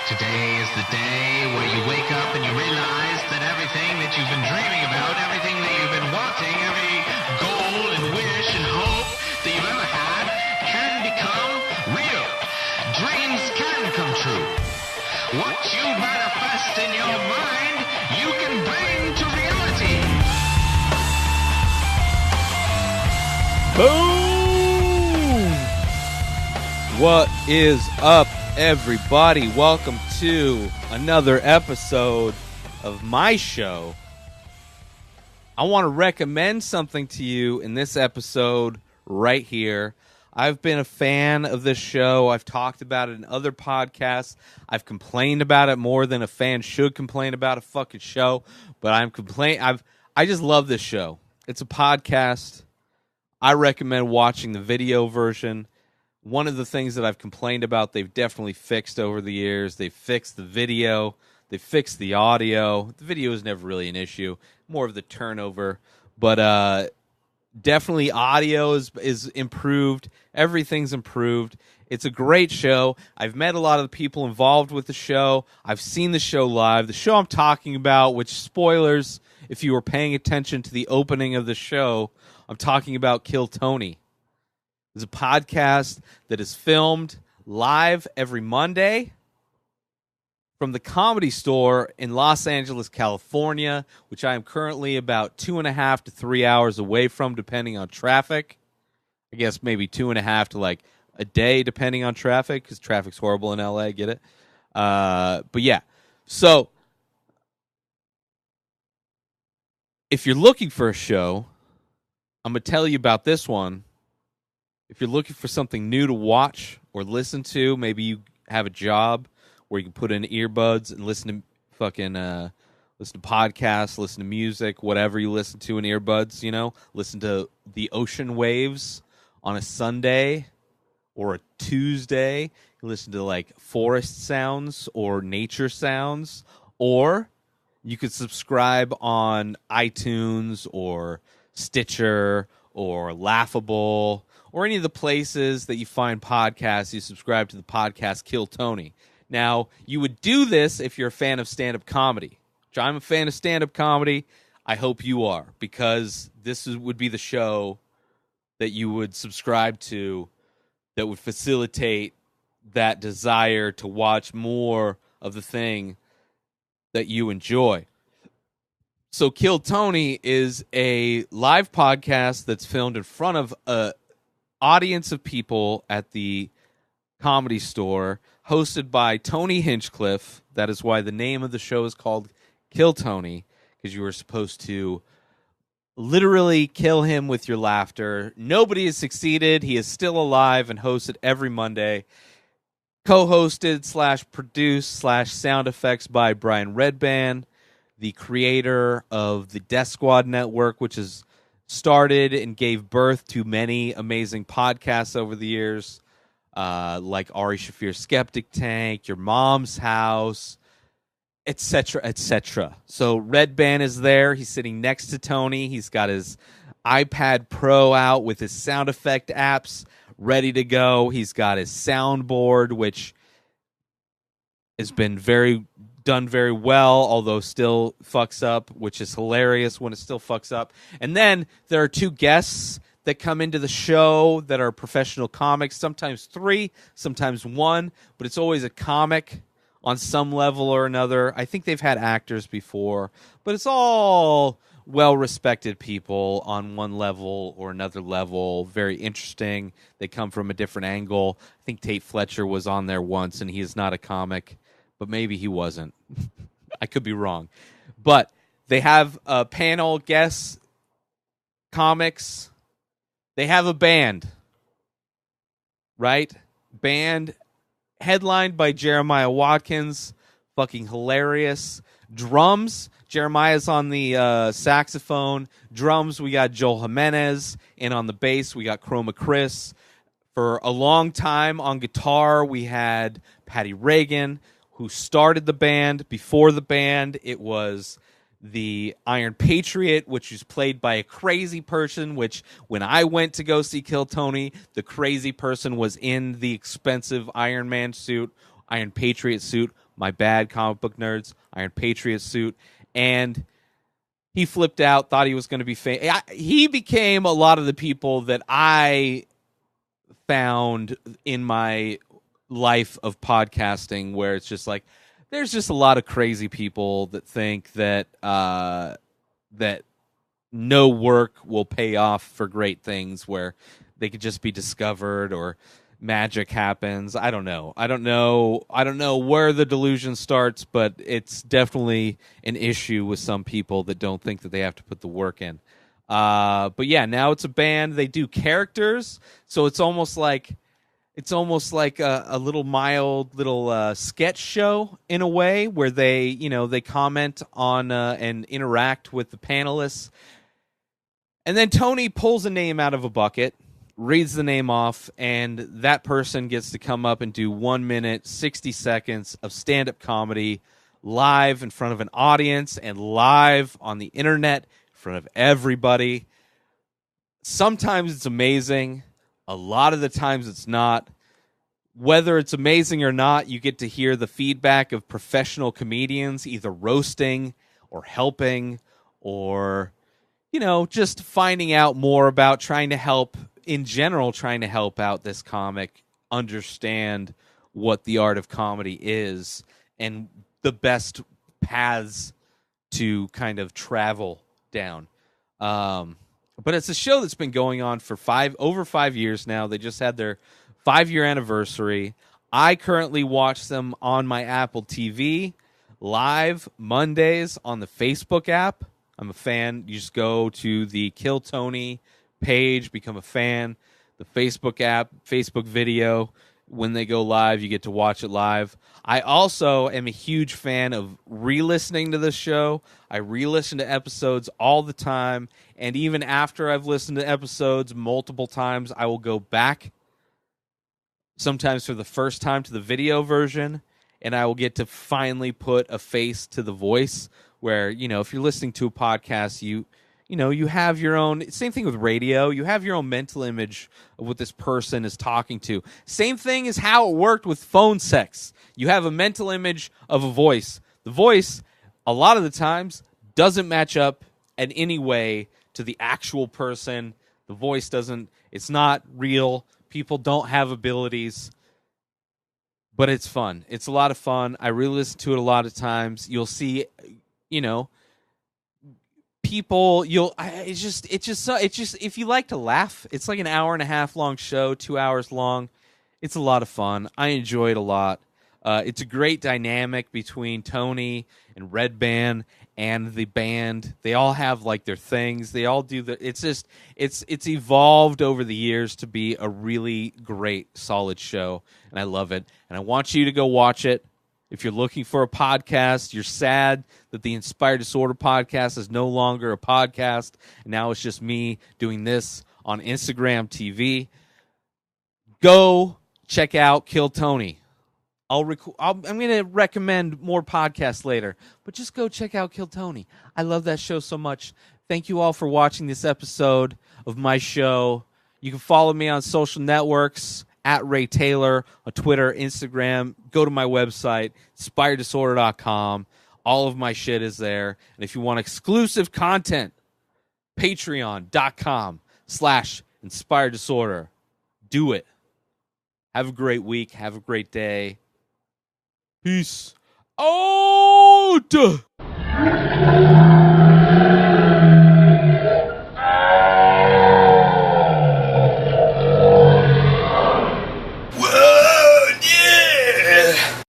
Today is the day where you wake up and you realize that everything that you've been dreaming about, everything that you've been wanting, every goal and wish and hope that you've ever had can become real. Dreams can come true. What you manifest in your mind, you can bring to reality. Boom! What is up, everybody? Welcome to another episode of my show. I want to recommend something to you in this episode right here. I've been a fan of this show. I've talked about it in other podcasts. I've complained about it more than a fan should complain about a fucking show. But I just love this show. It's a podcast. I recommend watching the video version. One of the things that I've complained about, they've definitely fixed over the years. They've fixed the video. They fixed the audio. The video is never really an issue. More of the turnover. But definitely audio is improved. Everything's improved. It's a great show. I've met a lot of the people involved with the show. I've seen the show live. The show I'm talking about, which spoilers, if you were paying attention to the opening of the show, I'm talking about KillTony. It's a podcast that is filmed live every Monday from the Comedy Store in Los Angeles, California, which I am currently about 2.5 to 3 hours away from, depending on traffic. I guess maybe 2.5 to like a day, depending on traffic, because traffic's horrible in LA, get it? But yeah, so if you're looking for a show, I'm going to tell you about this one. If you're looking for something new to watch or listen to, maybe you have a job where you can put in earbuds and listen to listen to podcasts, listen to music, whatever you listen to in earbuds, you know, listen to the ocean waves on a Sunday or a Tuesday. You listen to like forest sounds or nature sounds, or you could subscribe on iTunes or Stitcher or Laughable or any of the places that you find podcasts. You subscribe to the podcast KillTony. Now, you would do this if you're a fan of stand-up comedy, which I'm a fan of stand-up comedy. I hope you are, because this would be the show that you would subscribe to that would facilitate that desire to watch more of the thing that you enjoy. So KillTony is a live podcast that's filmed in front of an audience of people at the Comedy Store, hosted by Tony Hinchcliffe. That is why the name of the show is called KillTony, because you were supposed to literally kill him with your laughter. Nobody has succeeded. He is still alive and hosted every Monday. Co-hosted / produced / sound effects by Brian Redban, the creator of the Death Squad Network, which has started and gave birth to many amazing podcasts over the years, like Ari Shaffir's Skeptic Tank, Your Mom's House, etc., etc. So Redban is there. He's sitting next to Tony. He's got his iPad Pro out with his sound effect apps ready to go. He's got his soundboard, which has been done very well, although still fucks up, which is hilarious when it still fucks up. And then there are two guests that come into the show that are professional comics, sometimes 3, sometimes 1, but it's always a comic on some level or another. I think they've had actors before, but it's all well-respected people on one level or another level. Very interesting. They come from a different angle. I think Tate Fletcher was on there once, and he is not a comic. But maybe he wasn't. I could be wrong. But they have panel guests, comics. They have a band, right? Band headlined by Jeremiah Watkins. Fucking hilarious. Drums. Jeremiah's on the saxophone. Drums, we got Joel Jimenez. And on the bass, we got Chroma Chris. For a long time on guitar, we had Patty Reagan, who started the band. Before the band, it was the Iron Patriot, which is played by a crazy person, which when I went to go see KillTony, the crazy person was in the expensive Iron Man suit, Iron Patriot suit, My Bad, Comic Book Nerds, Iron Patriot suit, and he flipped out, thought he was going to be famous. He became a lot of the people that I found in my life of podcasting, where it's just like there's just a lot of crazy people that think that that no work will pay off for great things, where they could just be discovered or magic happens. I don't know where the delusion starts, but it's definitely an issue with some people that don't think that they have to put the work in. But yeah, now it's a band. They do characters, so it's almost like a little mild little sketch show in a way, where they comment on and interact with the panelists. And then Tony pulls a name out of a bucket, reads the name off, and that person gets to come up and do 1 minute, 60 seconds of stand-up comedy live in front of an audience and live on the internet in front of everybody. Sometimes it's amazing. A lot of the times it's not. Whether it's amazing or not, you get to hear the feedback of professional comedians, either roasting or helping or, just finding out more about trying to help out this comic understand what the art of comedy is and the best paths to kind of travel down. But it's a show that's been going on for over 5 years now. They just had their 5-year anniversary. I currently watch them on my Apple TV live Mondays on the Facebook app. I'm a fan. You just go to the KillTony page, become a fan. The Facebook app, Facebook video. When they go live, you get to watch it live. I also am a huge fan of re-listening to this show. I re-listen to episodes all the time, and even after I've listened to episodes multiple times, I will go back, sometimes for the first time, to the video version, and I will get to finally put a face to the voice, where, if you're listening to a podcast, you have your own, same thing with radio, you have your own mental image of what this person is talking to. Same thing as how it worked with phone sex. You have a mental image of a voice. The voice, a lot of the times, doesn't match up in any way to the actual person. The voice it's not real. People don't have abilities. But it's fun. It's a lot of fun. I re-listen to it a lot of times. You'll see, people, if you like to laugh, it's like an hour and a half long show, 2 hours long. It's a lot of fun. I enjoy it a lot. It's a great dynamic between Tony and Red Band and the band. They all have like their things. They all do it's evolved over the years to be a really great, solid show, and I love it. And I want you to go watch it. If you're looking for a podcast, you're sad that the Inspired Disorder podcast is no longer a podcast, and now it's just me doing this on Instagram TV, go check out Kill Tony. I'm going to recommend more podcasts later, but just go check out Kill Tony. I love that show so much. Thank you all for watching this episode of my show. You can follow me on social networks at Ray Taylor on Twitter, Instagram. Go to my website, inspireddisorder.com. All of my shit is there. And if you want exclusive content, patreon.com/inspireddisorder. Do it. Have a great week. Have a great day. Peace out.